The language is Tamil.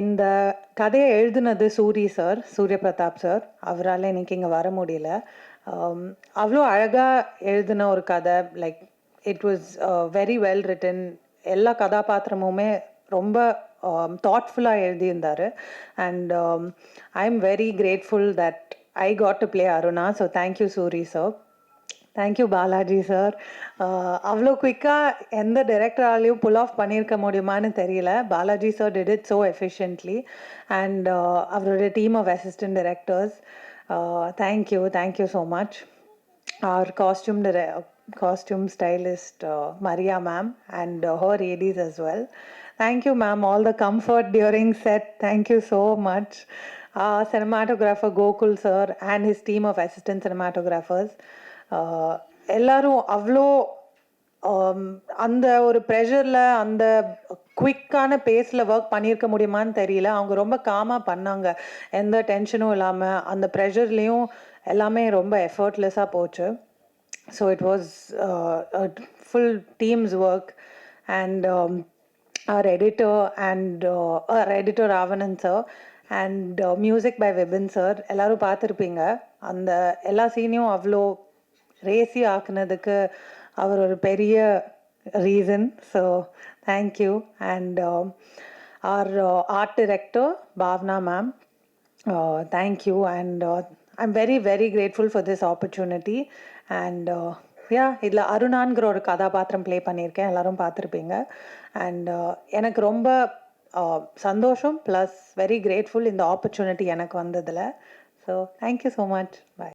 இந்த கதையை எழுதுனது சூர்ய பிரதாப் சார். அவரால் இன்னைக்கு இங்கே வர முடியல. அவ்வளோ அழகாக எழுதின ஒரு கதை. Like it was very well written. எல்லா கதாபாத்திரமுமே ரொம்ப தாட்ஃபுல்லாக எழுதியிருந்தார். And I am very grateful that I got to play Aruna. So thank you Soori sir. Thank you Balaji sir. அவ்வளோ குயிக்காக எந்த டைரக்டராலையும் புல் ஆஃப் பண்ணியிருக்க முடியுமான்னு தெரியல. Balaji sir did it so efficiently. And அவரோட team of assistant directors, thank you so much. Our costume stylist Maria ma'am and her ADs as well. Thank you ma'am, all the comfort during set. Thank you so much. Cinematographer Gokul sir and his team of assistant cinematographers. எல்லாரும் அவ்வளோ அந்த ஒரு ப்ரெஷரில் அந்த குவிக்கான பேஸில் ஒர்க் பண்ணியிருக்க முடியுமான்னு தெரியல. அவங்க ரொம்ப காமாக பண்ணாங்க, எந்த டென்ஷனும் இல்லாமல். அந்த ப்ரெஷர்லேயும் எல்லாமே ரொம்ப எஃபர்ட்லெஸ்ஸாக போச்சு. So it was full team's work. And our editor Ravanan sir and music by Vipin sir. எல்லோரும் பார்த்துருப்பீங்க. அந்த எல்லா சீனையும் அவ்வளோ ரேசி ஆக்குனதுக்கு அவர் ஒரு பெரிய reason. So thank you. And our art director Bhavna ma'am, thank you. And I'm very very grateful for this opportunity. And இதில் அருணான்கிற ஒரு கதாபாத்திரம் ப்ளே பண்ணியிருக்கேன், எல்லோரும் பார்த்துருப்பீங்க. அண்ட் எனக்கு ரொம்ப சந்தோஷம் ப்ளஸ் வெரி கிரேட்ஃபுல் இந்த ஆப்பர்ச்சுனிட்டி எனக்கு வந்ததில். So thank you so much. பாய்.